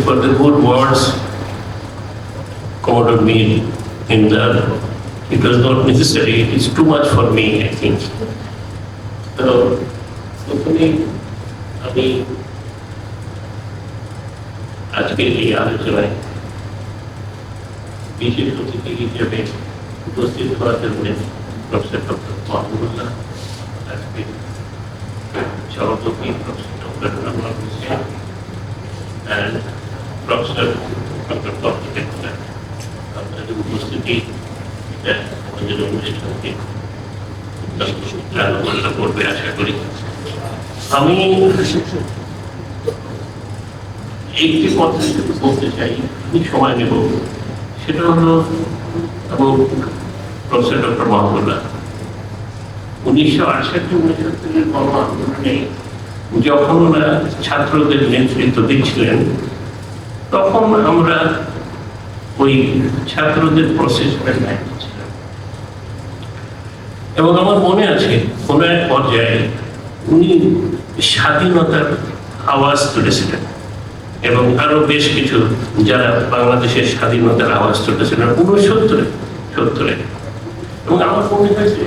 for the good words quoted me in the. It was not necessary. It is too much for me, I think. So, প্রথমে আমি আজকের এই আলোচনায় বিশেষ অতিথি হিসেবে উপস্থিত হওয়ার জন্য প্রফেসর ডক্টর মাহবুবুল্লাহ, আজকে সভাপতি professor doctor Anwar Hossain and professor doctor proof আপনাদের উপস্থিতি আমাদের অনুষ্ঠানকে প্রাণবন্ত করবে আশা করি। আমি একটি কথা বলতে চাই, আমি সময় নেব, সেটা হলো প্রফেসর ডক্টর মাহবুবুল্লাহ 1968-69 গণ আন্দোলনে যখন ওরা ছাত্রদের নেতৃত্ব দিচ্ছিলেন, তখন আমরা ওই ছাত্রদের প্রসেসমেন্ট ছিলাম এবং আমার মনে আছে কোনো এক পর্যায়ে উনি স্বাধীনতার আওয়াজ তুলেছিলেন এবং আরো বেশ কিছু যারা বাংলাদেশের স্বাধীনতার আওয়াজ তুলেছিলেন 69-70 এবং আমার মনে হয়েছে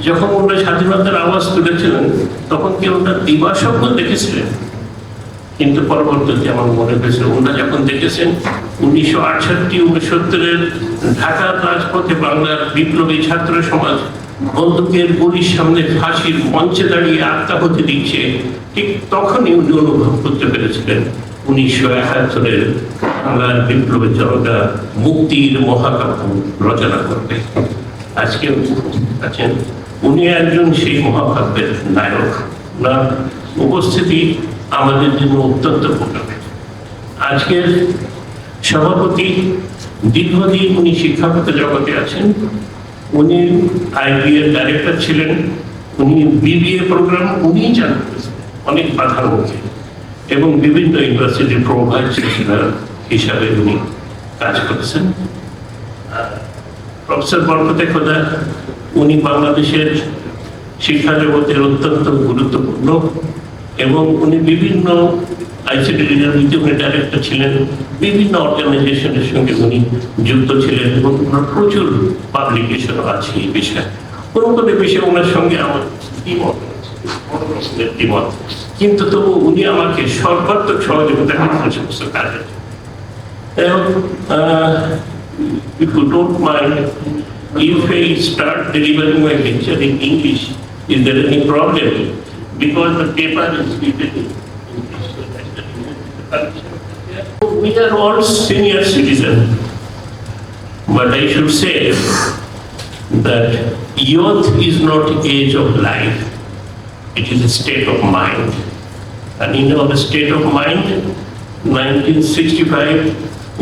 যখন ওনারা স্বাধীনতার আওয়াজ তুলেছিলেন তখন কি ওনারা দিবাস্বপ্ন দেখেছিলেন, কিন্তু পরবর্তীতে আমার মনে হয়েছে ওনারা যখন দেখেছেন 1968-69 ঢাকার রাজপথে বাংলার বিপ্লবী ছাত্র সমাজ বন্দুকের গুলির সামনে ফাঁসির মঞ্চে দাঁড়িয়ে আত্মাহুতি দিচ্ছে, ঠিক তখনই উনি অনুভব করতে পেরেছিলেন 1971 বাংলার বিপ্লবী জনতা মুক্তির মহাকাব্য রচনা করবে। আজকে আছেন উনি একজন সেই মহাকাব্যের নায়ক। না উপস্থিতি আমাদের জন্য অত্যন্ত উপকারী। আজকের সভাপতি দীর্ঘদিন উনি শিক্ষাগত জগতে আছেন। উনি AIUB এর ডাইরেক্টর ছিলেন, উনি BBA প্রোগ্রাম উনি চালু করেছেন অনেক বাধার মুখে এবং বিভিন্ন ইউনিভার্সিটির প্রোভাইস হিসাবে উনি কাজ করেছেন। প্রফেসর বরকতে খোদা উনি বাংলাদেশের শিক্ষা জগতের অত্যন্ত গুরুত্বপূর্ণ এবং উনি বিভিন্ন আইসিডির উনি ডাইরেক্টর ছিলেন, বিভিন্ন অর্গানাইজেশনের সঙ্গে উনি যুক্ত ছিলেন এবং ওনার প্রচুর পাবলিকেশনও আছে এই বিষয়ে। কোনো কোনো বিষয়ে ওনার সঙ্গে আমার দ্বিমত, কিন্তু তবু উনি আমাকে সর্বাত্মক সহযোগিতা করেছেন সমস্ত কাজে। এবং if you don't mind, if I start delivering my lecture in English, is there any problem? Because the paper is written in English. We are all senior citizens, but I should say that youth is not age of life, it is a state of mind. And in our state of mind, 1965,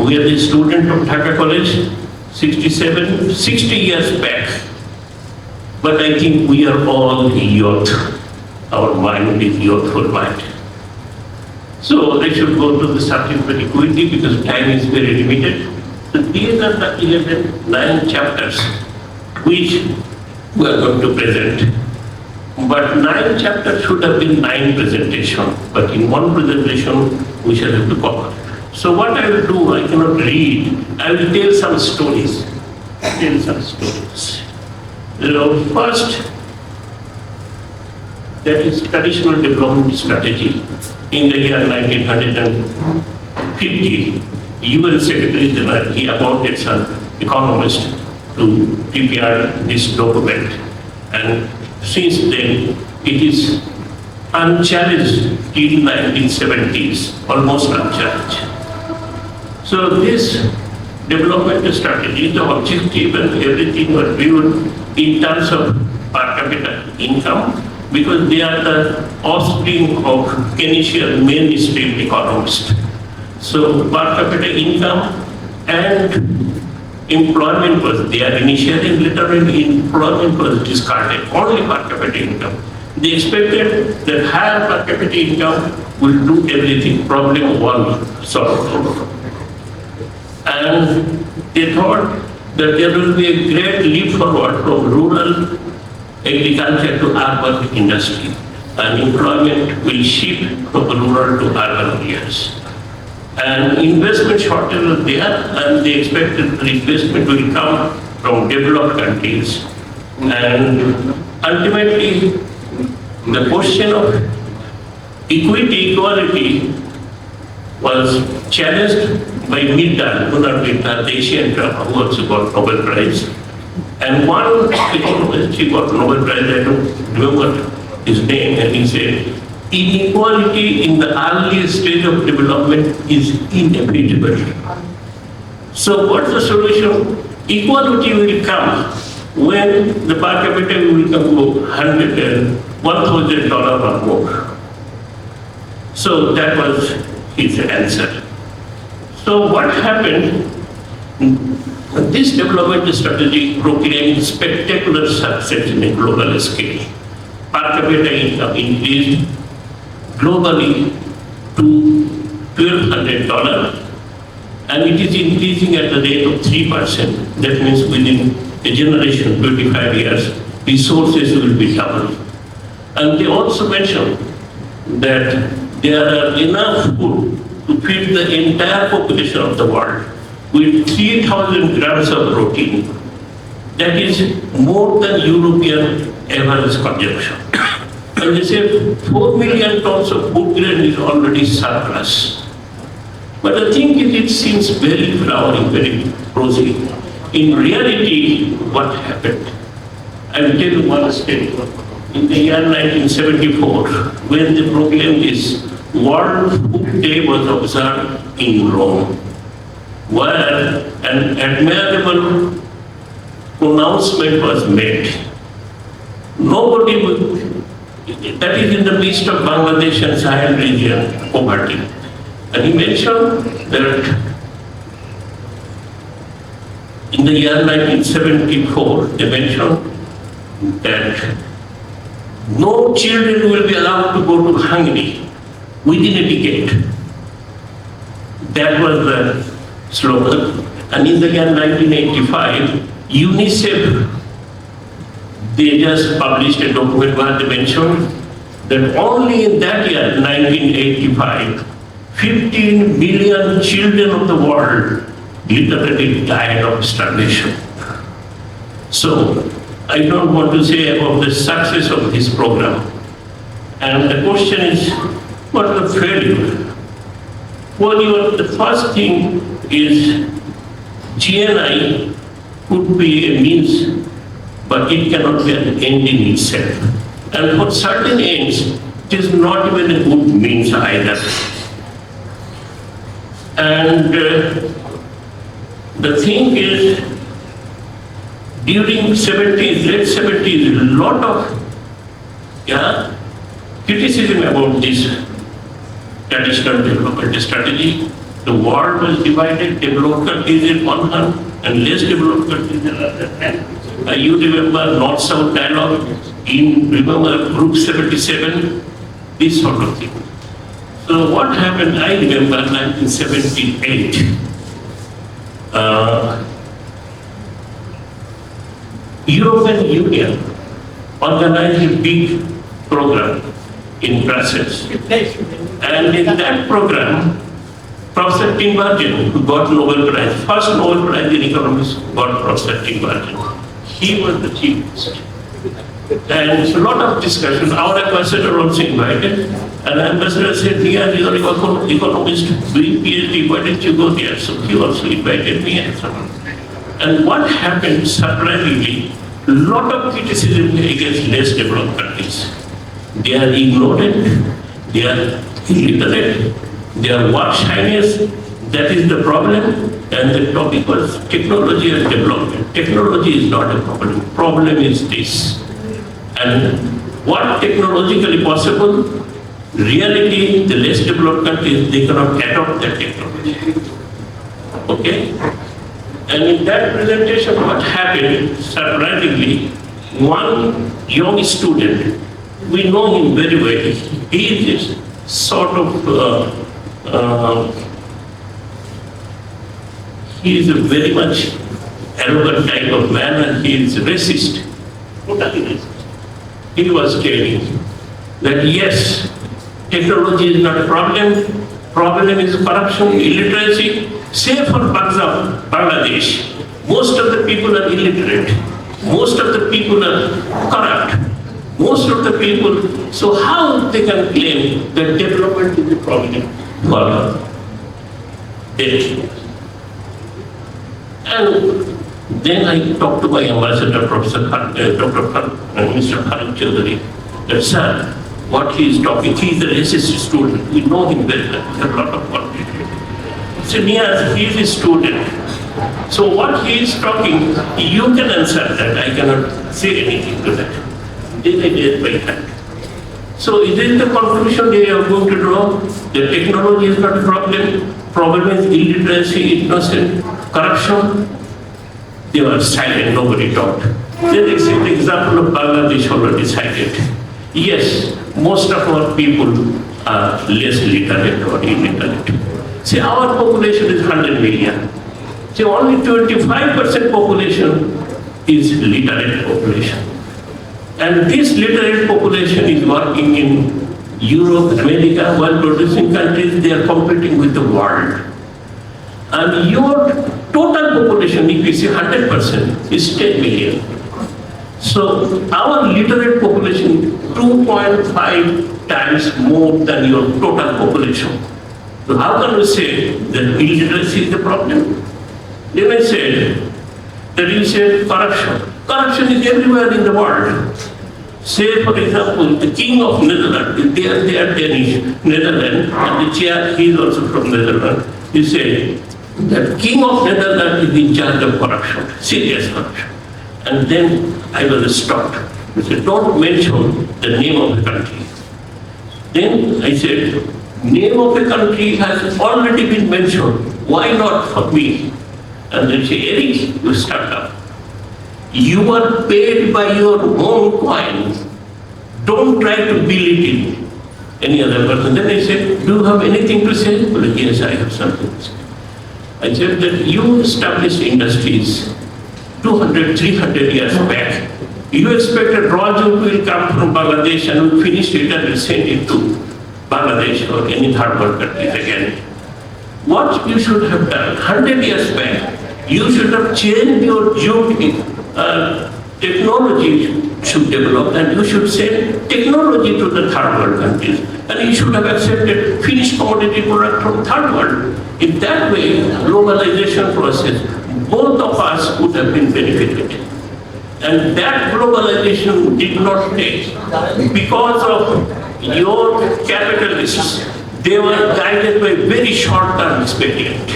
we are the student of Dhaka College, 60 years back. But I think we are all youth. Our mind is youthful mind. So I should go to the subject very quickly because time is very limited. So these are the 9 chapters which we are going to present. But 9 chapters should have been 9 presentations, but in one presentation we shall have to cover. So what I will do, I cannot read, I will tell some stories. First, that is traditional development strategy. In the year 1950, UN Secretary General, he appointed some economist to prepare this document. And since then, it is unchallenged till 1970s, almost unchallenged. So this development strategy, the objective and everything were viewed in terms of per capita income because they are the offspring of Keynesian mainstream economists. So per capita income and employment was there initially, later on employment was discarded, only per capita income. They expected that higher per capita income will do everything, problem one solved. And they thought that there will be a great leap forward from rural agriculture to urban industry, and employment will shift from rural to urban areas. And investment shortage was there, and they expected the investment will come from developed countries. And ultimately, the question of equality was challenged by Middan, the Asian drama, who also got Nobel Prize. And one economist, he got Nobel Prize, I don't remember his name, and he said, inequality in the earliest stage of development is inevitable. So what's the solution? Equality will come when the per capita will come to $1,000 or more. So that was his answer. So what happened? This development strategy proclaimed spectacular success in a global scale. Per capita income increased globally to $1,200, and it is increasing at the rate of 3%. That means within a generation, 25 years, resources will be doubled. And they also mentioned that there are enough food to feed the entire population of the world with 3,000 grams of protein. That is more than European average consumption. And they say 4 million tons of food grain is already surplus. But the thing is, it seems very flowering, very rosy. In reality, what happened? I will tell you one story. In the year 1974, when they proclaimed this, World Food Day was observed in Rome, where an admirable pronouncement was made. Nobody would, that is in the midst of Bangladesh and Sahel region poverty. And he mentioned that in the year 1974, they mentioned that no children will be allowed to go to Hungary within a decade. That was the slogan. And in the year 1985, UNICEF, they just published a document where they mentioned that only in that year, 1985, 15 million children of the world literally died of starvation. So, I don't want to say about the success of this program. And the question is, what is the failure? Well, the first thing is GNI could be a means, but it cannot be an end in itself. And for certain ends, it is not even a good means either. And the thing is, during 70s, late 70s, a lot of criticism about this traditional development strategy. The world was divided, developed countries in one hand and less developed countries in another hand. You remember North-South dialogue, remember Group 77, this sort of thing. So what happened, I remember 1978, European Union organized a big program in Brussels. And in that program, Professor Tinbergen, who got Nobel Prize, first Nobel Prize in economics got Professor Tinbergen. He was the chief guest. And a lot of discussion. Our ambassador also invited. And ambassador said, "Here you are an economist doing PhD, why didn't you go there?" So he also invited me and so on. And what happened, surprisingly, a lot of criticism against less developed countries. They are ignorant, they are illiterate, they are work-shiners. That is the problem. And the topic was technology and development. Technology is not a problem. Problem is this. And what technologically possible? Reality, the less developed countries, they cannot adopt that technology. Okay? And in that presentation, what happened, surprisingly, one young student, we know him very well. He is sort of, he is a very much arrogant type of man, and he is racist, totally racist. He was telling that yes, technology is not a problem, Problem is corruption, illiteracy. Say for Bangladesh, most of the people are illiterate. Most of the people are corrupt. Most of the people, so how they can claim that development is a problem for them? And then I talked to my ambassador, Professor Mr. Khalid Chaudhary, that sir, what he is talking, he is a racist student. We know him very well. We have a lot of conflict. So Neaz, he is a student. So what he is talking, you can answer that. I cannot say anything to that. Then I did by hand. So is this the conclusion they are going to draw? The technology is not a problem. Problem is illiteracy, innocent, corruption. They were silent, nobody talked. Then the example of Bangladesh already cited. Yes, most of our people are less literate or illiterate. See, our population is 100 million. See, only 25% population is literate population. And this literate population is working in Europe, America, while producing countries, they are competing with the world. And your total population, if you say 100%, is 10 million. So our literate population 2.5 times more than your total population. So how can we say that illiteracy is the problem? Then I said that you said corruption. Corruption is everywhere in the world. Say, for example, the king of Netherlands, they are Danish, Netherlands, and the chair, he is also from Netherlands. He said that king of Netherlands is in charge of corruption, serious corruption. And then I was stopped. He said, don't mention the name of the country. Then I said, name of the country has already been mentioned. Why not for me? And they say, Eric, you start up. You are paid by your own coin. Don't try to belittle any other person. Then I said, do you have anything to say? Well, yes, I have something to say. I said that you established industries 200, 300 years back. You expected raw jute will come from Bangladesh and will finish it and will send it to Bangladesh or any third world countries again. What you should have done 100 years back, you should have changed your jute technology should develop, and you should send technology to the third world countries, and you should have accepted finished commodity product from third world. In that way, globalization process, both of us would have been benefited. And that globalization did not take because of your capitalists. They were guided by very short-term expedient.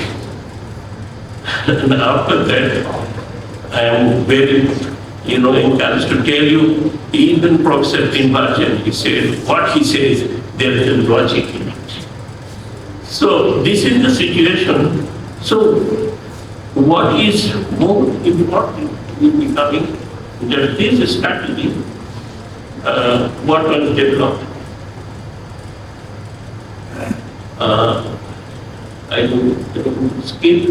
And after that, I am very, encouraged to tell you, even Professor Tinbarjan, he said, what he says, there is a logic in it. So this is the situation. So what is more important in becoming that this strategy, what was developed, I don't skip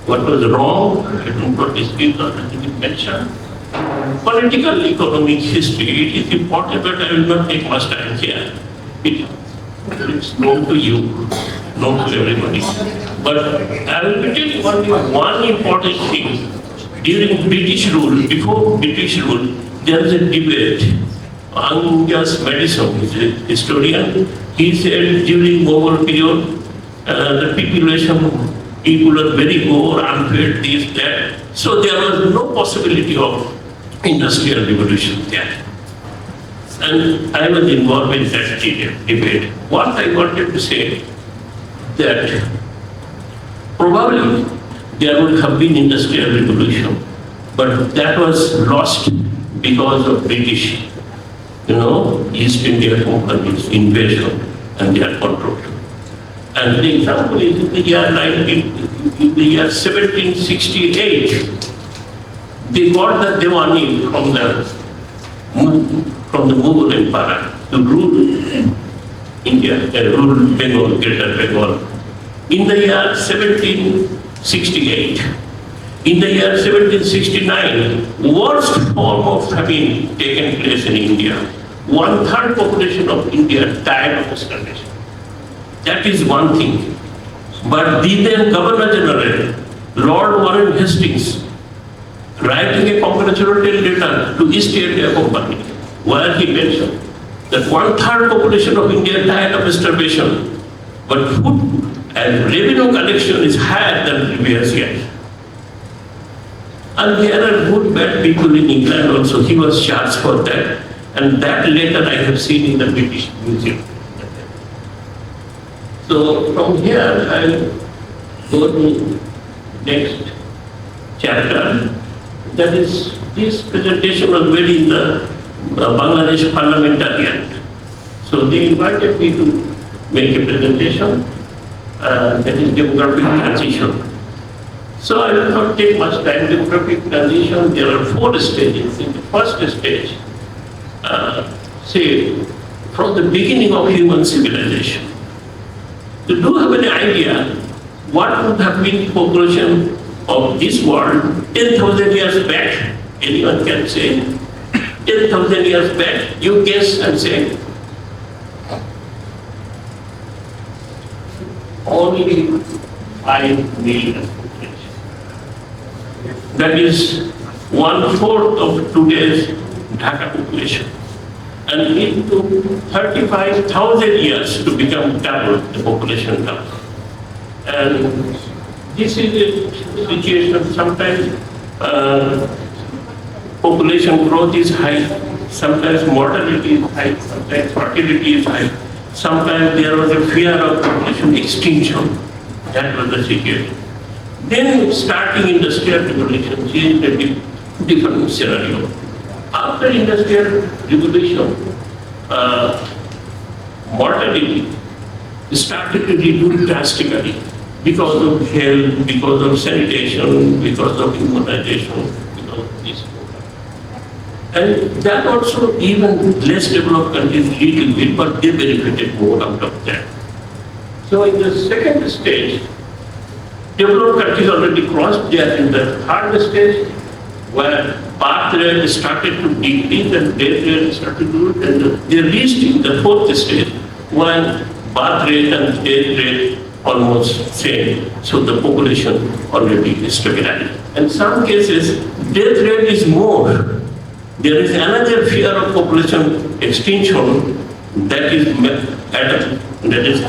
what was wrong, I don't want to skip or mention. Political economic history, it is important, but I will not take much time here. It's known to you, known to everybody. But I will be telling only one important thing. During British rule, before British rule, there was a debate. Angus Madison, who is a historian, he said during Mughal period, the people are very poor, unfed, this, that. So there was no possibility of industrial revolution there. And I was involved in that debate. What I wanted to say that probably there would have been industrial revolution, but that was lost because of British, East India Company's invasion and their control. And the example is in the year 1768, they got the Diwani from the Mughal Empire to rule India, rule Bengal, Greater Bengal. In the year 1768, in the year 1769, worst form of famine taken place in India. 1/3 population of India died of starvation. That is one thing. But the then Governor General, Lord Warren Hastings, writing a congratulatory letter to East India Company, where he mentioned that 1/3 population of India died of starvation, but food and revenue collection is higher than previous years. And there are good bad people in England also. He was charged for that. And that letter I have seen in the British Museum. So from here I'll go to next chapter. That is, this presentation was made in the Bangladesh Parliamentariat. So they invited me to make a presentation, that is demographic transition. So I will not take much time. Demographic transition, there are 4 stages. In the first stage, say, from the beginning of human civilization, you do have an idea what would have been the population of this world 10,000 years back? Anyone can say? 10,000 years back, you guess and say. Only 5 million. That is 1/4 of today's Dhaka population. And it took 35,000 years to become double the population now. And this is a situation, sometimes population growth is high, sometimes mortality is high, sometimes fertility is high, sometimes there was a fear of population extinction. That was the situation. Then starting industrial revolution changed a different scenario. After industrial revolution, mortality started to reduce drastically because of health, because of sanitation, because of immunization, because of this. And that also, even less developed countries little bit, but they benefited more out of that. So in the second stage, developed countries already crossed. They are in the third stage, where birth rate started to decrease and death rate started to do, and they reached in the 4th stage, when birth rate and death rate almost same. So the population already is stabilized. In some cases, death rate is more. There is another fear of population extinction that is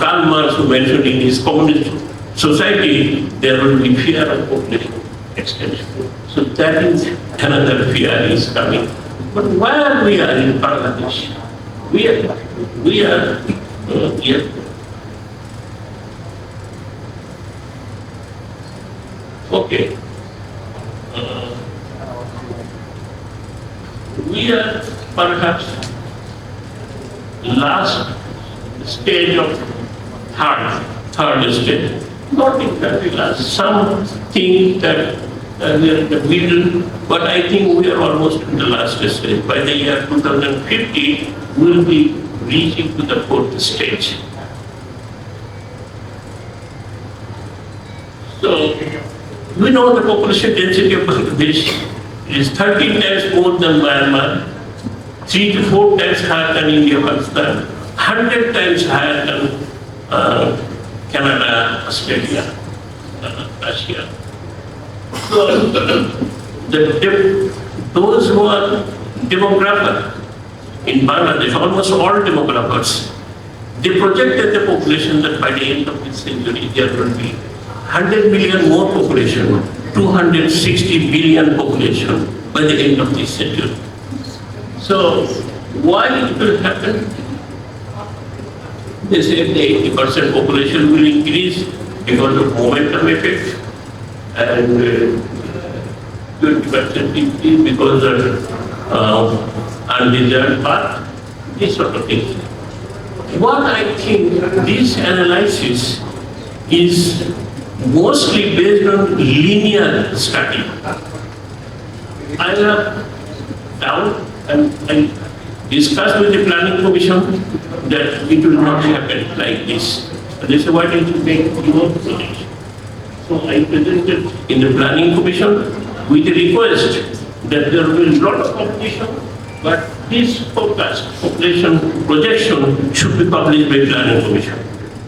Karl Marx who mentioned in his communist society, there will be fear of population extinction. So that is another fear is coming. But where we are in Bangladesh, we are here. Okay. We are perhaps last stage of third stage. Not exactly last. Some think that we are in the middle, but I think we are almost in the last stage. By the year 2050, we will be reaching to the 4th stage. So, we know the population density of Bangladesh is 13 times more than Myanmar, 3 to 4 times higher than India, Pakistan, 100 times higher than Canada, Australia, Russia. So, those who are demographers in Bangladesh, almost all demographers, they projected the population that by the end of this century there will be 100 million more population, 260 billion population by the end of this century. So, why it will happen? They say the 80% population will increase because of momentum effect, and 20% increase because of undesired path, this sort of thing. What I think this analysis is mostly based on linear study. I have doubt and I discussed with the Planning Commission that it will not happen like this. They said, why don't you make your project? So I presented in the Planning Commission with a request that there will be a lot of competition, but this forecast, population projection should be published by Planning Commission.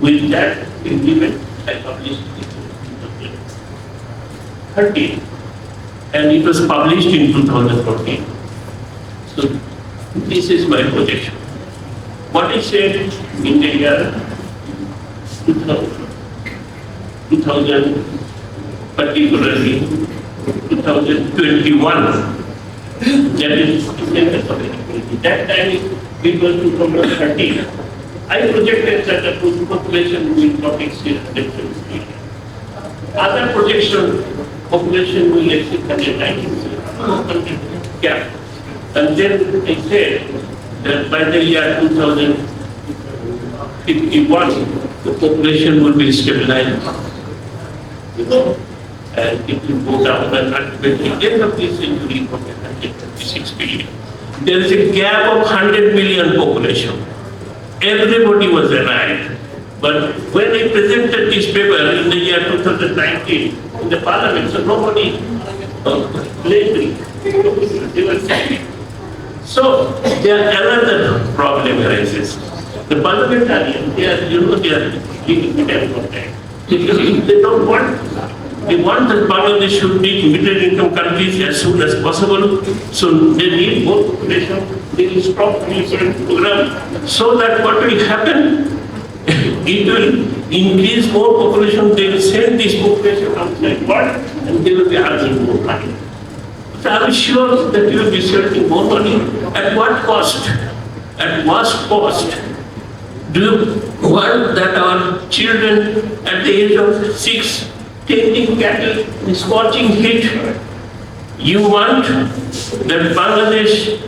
With that agreement, I published it in 2013, and it was published in 2014. So this is my projection. What I said in the year 2000, particularly 2021, that is December of inequality. That time it was 2013. I projected that the population will not exceed 120 million. Other projection, population will exceed 190 million. Yeah. And then I said that by the year 2051, the population will be stabilized. And it will go down, and ultimately, end of this century, 136 billion. There is a gap of 100 million population. Everybody was alive. But when I presented this paper in the year 2019 in the parliament, so nobody blamed me. They were saying. So there another problem arises. The parliamentarians, they are living middle contact. They don't want. They want that Bangladesh should be middle income countries as soon as possible. So they need more population. They will stop the program so that what will happen? It will increase more population. They will send this population outside world, and they will be earning more money. So I'm sure that you will be saving more money. At what cost? At what cost? Do you want that our children at the age of 6 taking cattle in scorching heat? You want that Bangladesh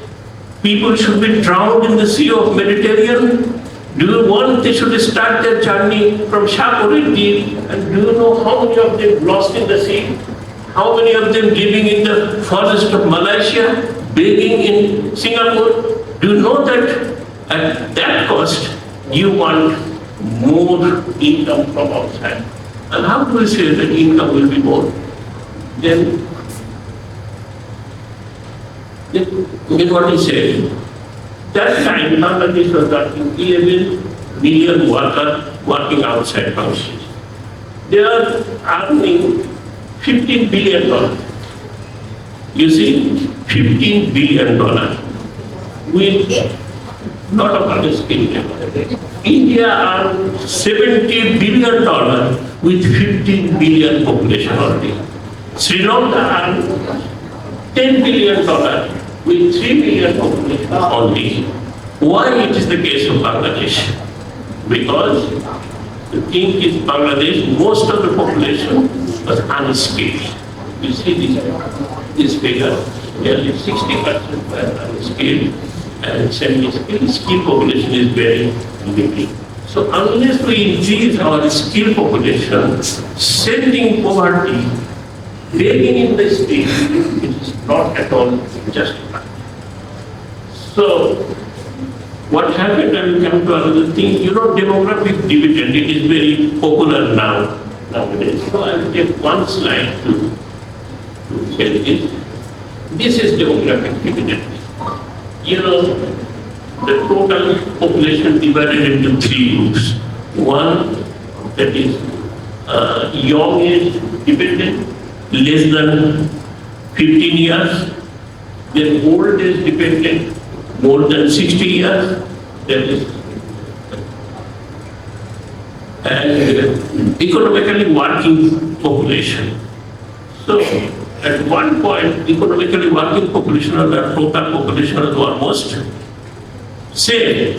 people should be drowned in the Sea of Mediterranean? Do you want they should start their journey from Shakuriti? And do you know how many of them lost in the sea? How many of them living in the forest of Malaysia, begging in Singapore? Do you know that at that cost, you want more income from outside? And how do we say that income will be more? Then what he said, that time Bangladesh was working 11 million workers working outside Bangladesh. They are earning $15 billion. You see, $15 billion with lot of other skill labor. India earned $70 billion with 15 billion population already. Sri Lanka earned $10 billion with 3 billion population only. Why it is the case of Bangladesh? Because the thing is Bangladesh, most of the population was unskilled. You see this figure, nearly 60% were unskilled and semi-skilled. Skilled population is very limited. So unless we increase our skilled population, sending poverty, begging in the state, it is not at all justified. So what happened, I will come to another thing, demographic dividend, it is very popular nowadays. So I will take one slide to say this. This is demographic dividend. The total population divided into 3 groups. One, that is young age dependent, less than 15 years. Then old age dependent, more than 60 years. That is, and economically working population. So at one point, economically working population and the total population was almost same.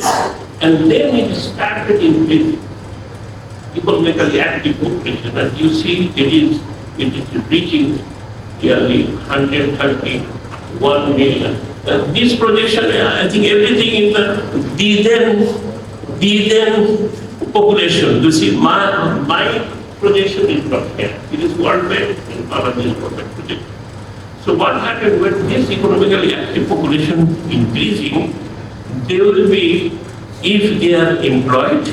And then it started increasing. Economically active population, and you see it is reaching nearly 131 million. This projection, I think everything in the then population, you see, my projection is not here. It is World Bank and Bangladesh government projection. So what happened when this economically active population increasing, they will be, if they are employed,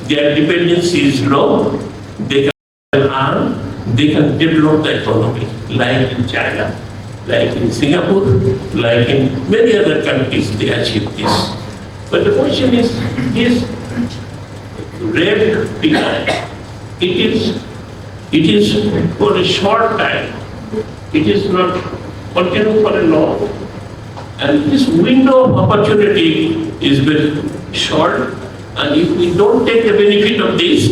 their dependency is low, they can earn, they can develop the economy, like in China, like in Singapore, like in many other countries, they achieve this. But the question is, this red figure it is for a short time. It is not continued for a long. And this window of opportunity is very short. And if we don't take the benefit of this,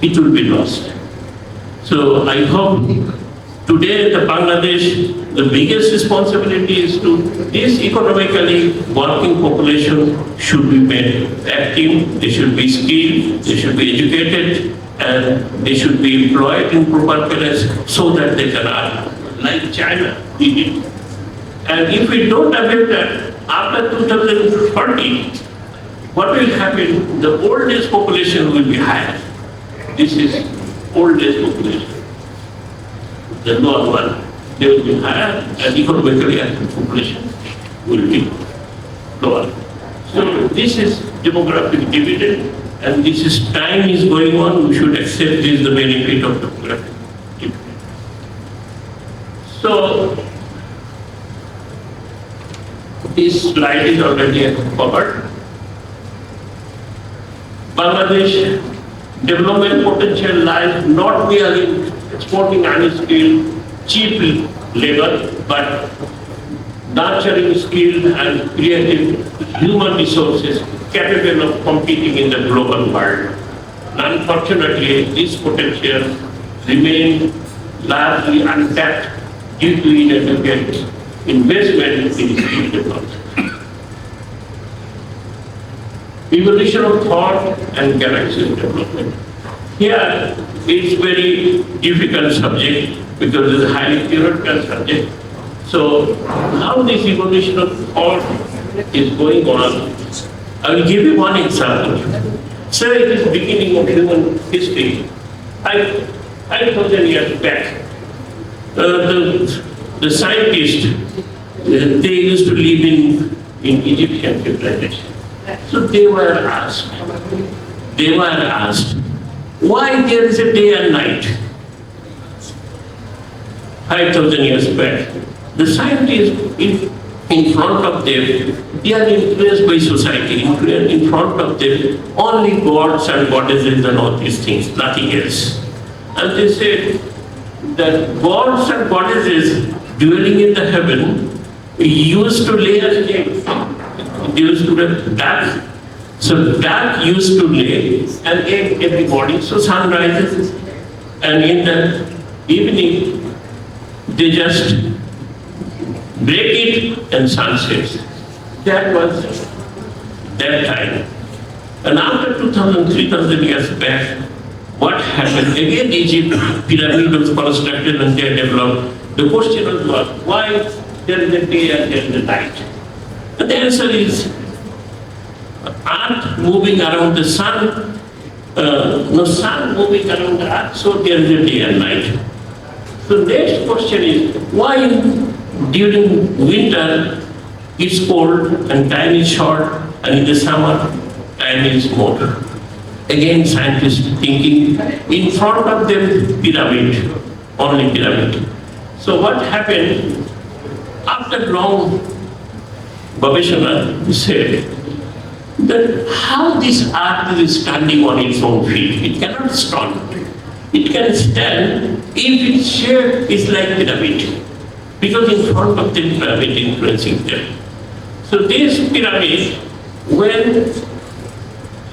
it will be lost. So I hope today the Bangladesh, the biggest responsibility is to this economically working population should be made active, they should be skilled, they should be educated, and they should be employed in proper place so that they can earn, like China did it. And if we don't have that, after 2040, what will happen? The old age population will be higher. This is old age population. The lower one, they will be higher, and economically active population will be lower. So this is demographic dividend, and this is time is going on. We should accept this the benefit of demographic dividend. So this slide is already covered. Bangladesh development potential lies not merely in exporting unskilled, cheap labor, but nurturing skilled and creative human resources capable of competing in the global world. Unfortunately, this potential remains largely untapped due to inadequate investment in skill development. Evolution of thought and galaxy development. Here, it's very difficult subject because it's a highly theoretical subject. So, how this evolution of thought is going on? I will give you one example. Say it is beginning of human history. 5,000 years back, the scientists, they used to live in Egyptian civilization. So they were asked, why there is a day and night? 5,000 years back. The scientists in front of them, they are influenced by society. In front of them, only gods and goddesses and all these things, nothing else. And they said that gods and goddesses dwelling in the heaven used to lay an egg. They used to lay duck. So duck used to lay an egg every morning. So sun rises, and in the evening they just break it and sun sets. That was that time. And after 2,000, 3,000 years back, what happened? Again, Egypt pyramid was constructed and they developed. The question was why there is a day and there is a night? And the answer is Earth moving around the sun, sun moving around the Earth, so there is a day and night. So next question is why during winter it's cold and time is short, and in the summer time is more? Again, scientists thinking in front of them pyramid, only pyramid. So what happened after long? Gobeshona said that how this earth is standing on its own feet. It cannot stand. It can stand if its shape is like pyramid, because in front of the pyramid influencing them. So this pyramid, when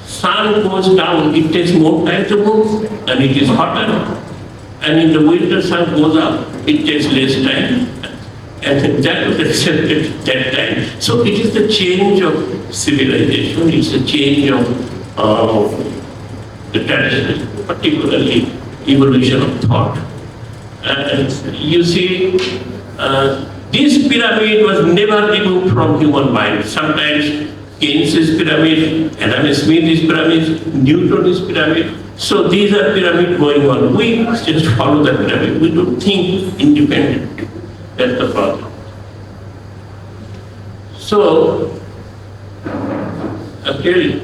sun goes down, it takes more time to move and it is hotter. And in the winter sun goes up, it takes less time. And that was accepted that time. So it is the change of civilization, it's the change of the tradition, particularly evolution of thought. And you see, this pyramid was never removed from human mind. Sometimes Keynes' pyramid, Adam Smith's pyramid, Newton's pyramid. So these are pyramids going on. We just follow the pyramid. We don't think independently. That's the problem. So, actually,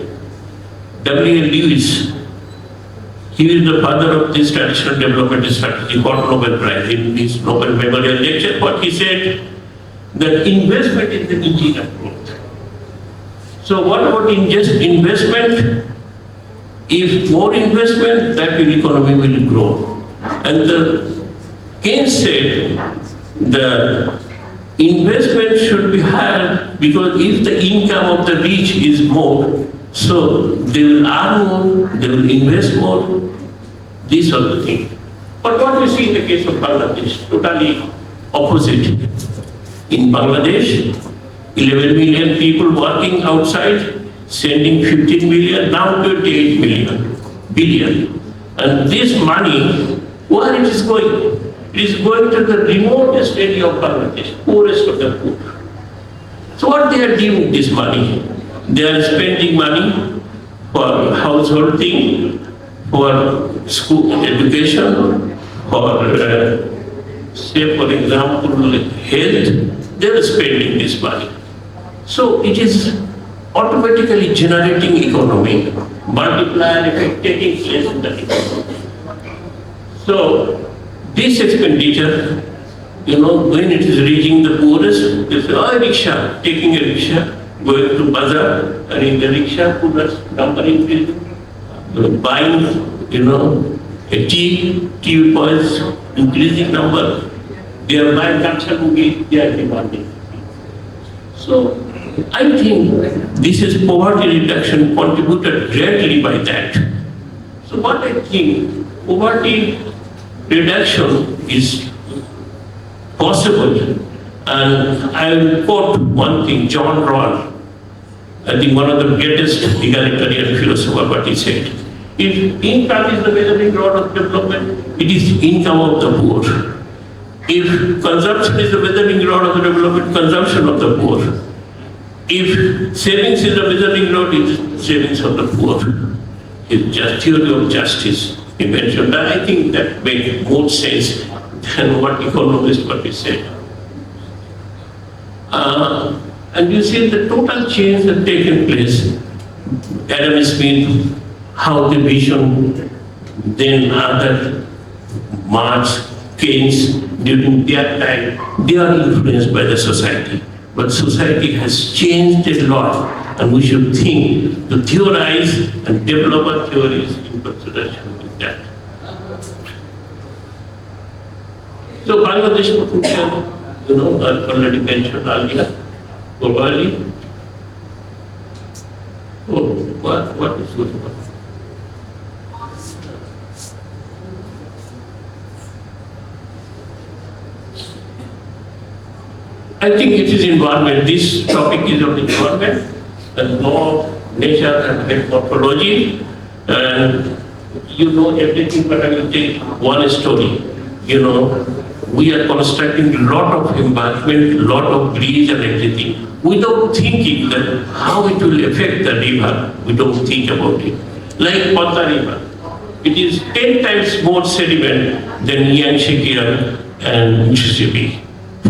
W.L. Lewis, he is the father of this traditional development strategy, got Nobel Prize in his Nobel Memorial Lecture. But he said that investment is the engine of growth. So what about investment If more investment, that economy will grow. And the Keynes said the investment should be higher because if the income of the rich is more, so they will earn more, they will invest more, these are the things. But what we see in the case of Bangladesh, totally opposite. In Bangladesh, 11 million people working outside, sending 15 million, now 28 billion. And this money, where it is going? It is going to the remotest area of Bangladesh, poorest of the poor. So what they are doing with this money? They are spending money for household thing, for school education, for say for example health. They are spending this money. So it is automatically generating economy, multiplier effect taking place in the economy. So this expenditure, when it is reaching the poorest, they say, oh, rickshaw, taking a rickshaw, going to bazaar, and in the rickshaw, poorest number increasing, buying, a tea points, increasing number, they are buying Kacha, they are demanding. So I think this is poverty reduction contributed greatly by that. So what I think, poverty reduction is possible, and I will quote one thing, John Rawls, I think one of the greatest egalitarian philosophers, what he said. If income is the measuring rod of development, it is income of the poor. If consumption is the measuring rod of the development, consumption of the poor. If savings is the measuring rod, it is savings of the poor. It's just theory of justice. He mentioned that. I think that makes more sense than what economists what he said. And you see the total change that taken place. Adam Smith, how the vision, then other Marx, Keynes, during their time, they are influenced by the society. But society has changed a lot, and we should think to theorize and develop our theories in consideration with that. So Bangladesh potential, I already mentioned earlier, globally. Oh, what is good about it? I think it is environment. This topic is on environment and law, nature and morphology. And everything, but I will take one story. We are constructing a lot of embankment, a lot of bridge and everything, without thinking that how it will affect the river. We don't think about it. Like Pata River, it is 10 times more sediment than Yangtze and Mississippi.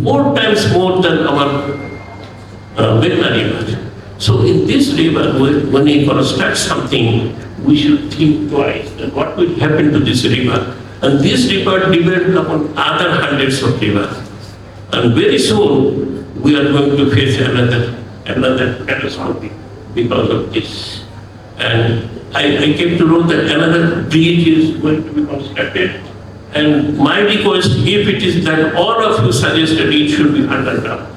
4 times more than our Meghna River. So in this river, when we construct something, we should think twice that what will happen to this river. And this river depends upon other hundreds of rivers. And very soon, we are going to face another catastrophe because of this. And I came to know that another bridge is going to be constructed. And my request, if it is that all of you suggested it should be underground.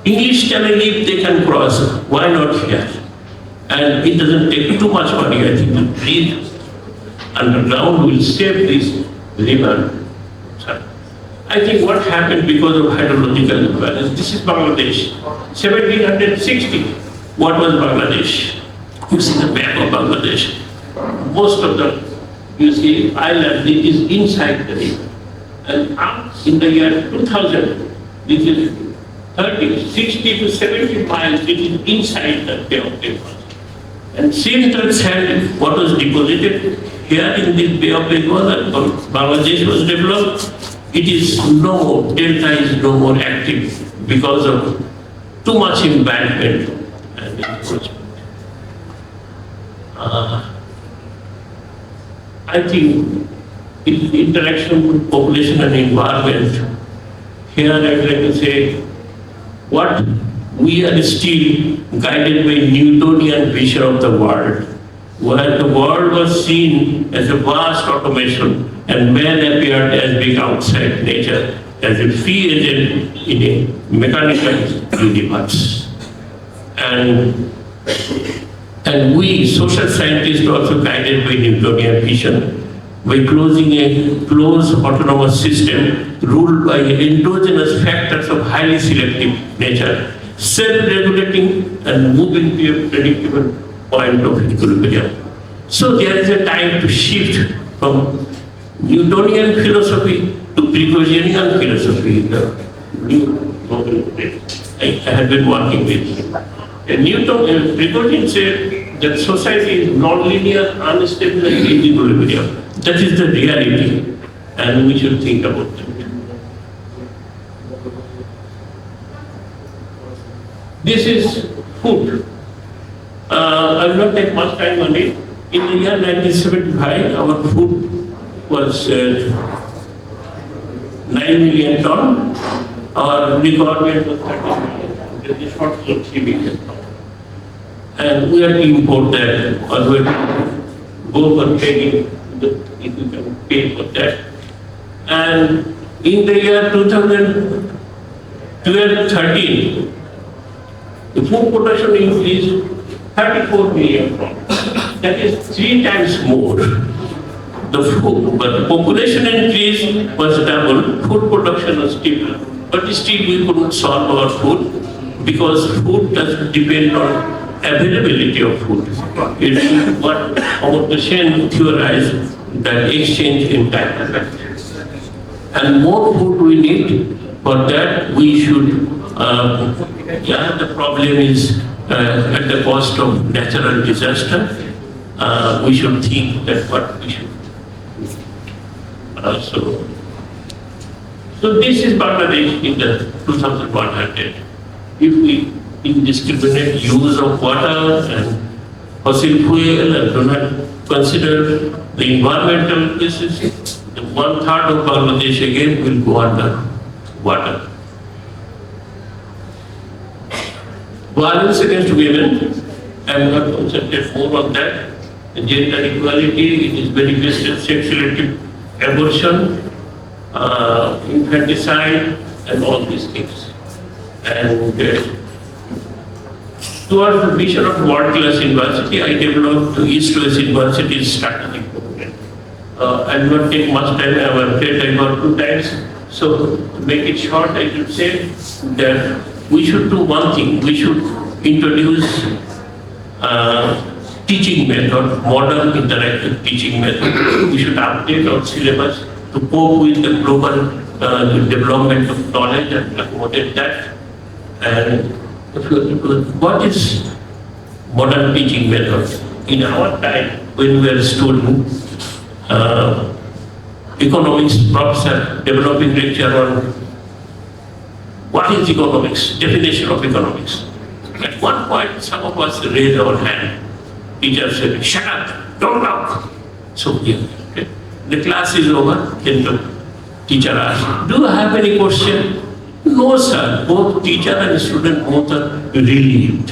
English Channel, if they can cross, why not here? And it doesn't take too much money. I think the bridge underground will save this river. I think what happened because of hydrological imbalance, this is Bangladesh. 1760, what was Bangladesh? You see the map of Bangladesh. Most of the island, it is inside the river. And in the year 2000, this is 60 to 70 miles, it is inside the Bay of Bengal. And since that sand, what was deposited here in this Bay of Bengal, and Bangladesh was developed, it is no more, delta is no more active because of too much embankment and encroachment. I think in interaction with population and environment, here I would like to say, we are still guided by Newtonian vision of the world. where the world was seen as a vast automation and man appeared as being outside nature, as a free agent in a mechanical universe. And we, social scientists, also guided by Newtonian vision, by closing a closed autonomous system ruled by endogenous factors of highly selective nature, self-regulating and moving to a predictable point of equilibrium. So there is a time to shift from Newtonian philosophy to Precautionary philosophy. The new I have been working with. Precaution said that society is non-linear, unstable, and in equilibrium. That is the reality, and we should think about that. This is food. I will not take much time on it. In the year 1975, our food was 9 million ton. Our requirement was 30 million. There is a shortage of 3 million ton. And we had to import that, or we had to go for paying, if you can pay for that. And in the year 2012-13, the food production increased 34 million tons. That is 3 times more. The food, but population increase was double, food production was stable. But still we couldn't solve our food because food doesn't depend on availability of food. It is what Hossain theorized, that exchange in time. And more food we need. For that we should, the problem is at the cost of natural disaster. We should think that what we should. So this is Bangladesh in the 2100. If we indiscriminate use of water and fossil fuel and do not consider the environmental issues, the 1/3 of Bangladesh again will go under water. Violence against women, I am not concentrate more on that. Gender equality, it is manifested sexuality, abortion, infanticide, and all these things. And towards the vision of world-class university, I developed the East-West University strategic program. I will not take much time, I have said I got 2 times. So to make it short, I should say that we should do one thing. We should introduce teaching method, modern interactive teaching method. We should update our syllabus to cope with the global development of knowledge and accommodate that. And what is modern teaching method? In our time, when we were students, economics professor developing lecture on what is economics, definition of economics. At one point, some of us raised our hand. Teacher said, "Shut up, don't talk." So yeah, okay. The class is over. Then the teacher asked, "Do you have any question?" No, sir. Both teacher and student both are relieved.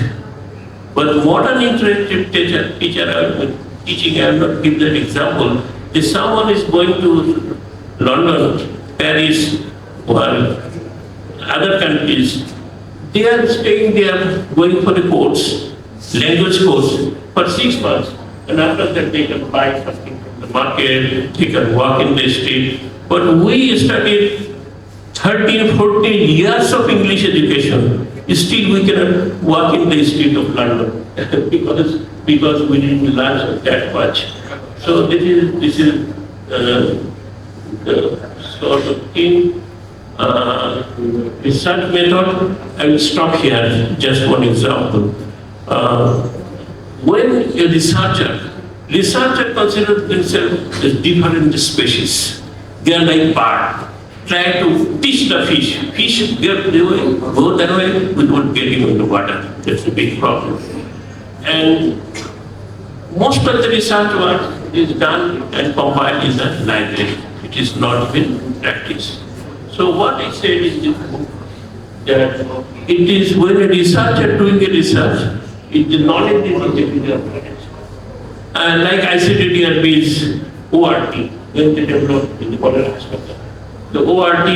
But modern interactive teacher teaching, I will not give that example. If someone is going to London, Paris, or other countries, they are staying there, going for the course, language course, for 6 months. And after that, they can buy something from the market, they can walk in the street. But we studied 13, 14 years of English education. Still, we cannot walk in the street of London because we didn't learn that much. So this is the sort of thing. Research method. I will stop here. Just one example. When a researcher considers themselves as different species, they are like bird. Try to teach the fish. Fish go that way without getting into water. That's a big problem. And most of the research work is done and compiled in the library. It is not been practiced. So what I said is that it is when a researcher doing a research, the knowledge is individual knowledge. Like I said earlier, means ORT, when they developed in the cholera hospital. The ORT,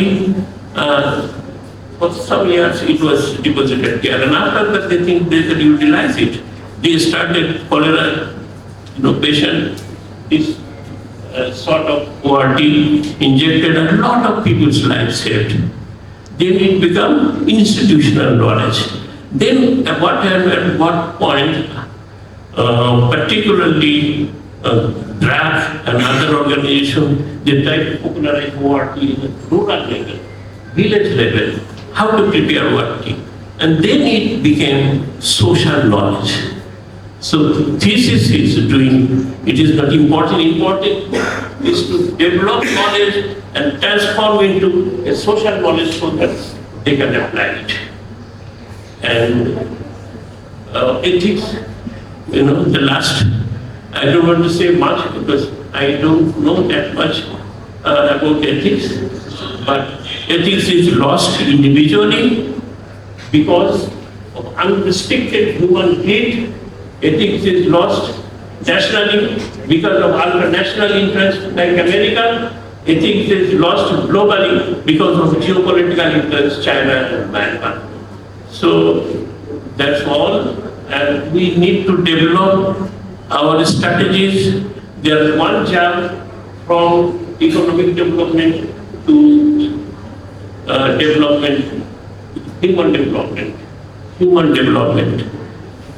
for some years it was deposited here, and after that they think they could utilize it. They started cholera, patient, this sort of ORT injected, and a lot of people's lives saved. Then it become institutional knowledge. Then at what point, particularly DRAF and other organizations, they try to popularize ORT at rural level, village level, how to prepare ORT. And then it became social knowledge. So thesis is doing, it is not important. Important is to develop knowledge and transform into a social knowledge so that they can apply it. And ethics, the last, I don't want to say much because I don't know that much about ethics, but ethics is lost individually because of unrestricted human greed. Ethics is lost nationally because of ultranational interests like America. Ethics is lost globally because of geopolitical interests, China and Myanmar. So that's all, and we need to develop our strategies. There's one jump from economic development to human development.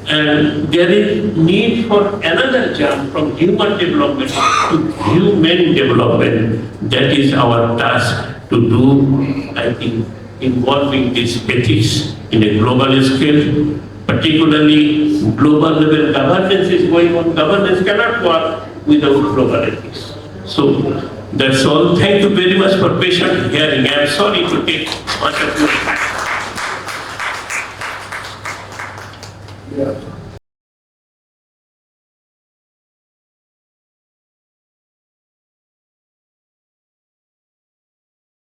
And there is need for another jump from human development to human development. That is our task to do, I think, involving this ethics in a global scale. Particularly, global level governance is going on. Governance cannot work without global ethics. So that's all. Thank you very much for patient hearing. I am sorry to take much of your time. Yeah.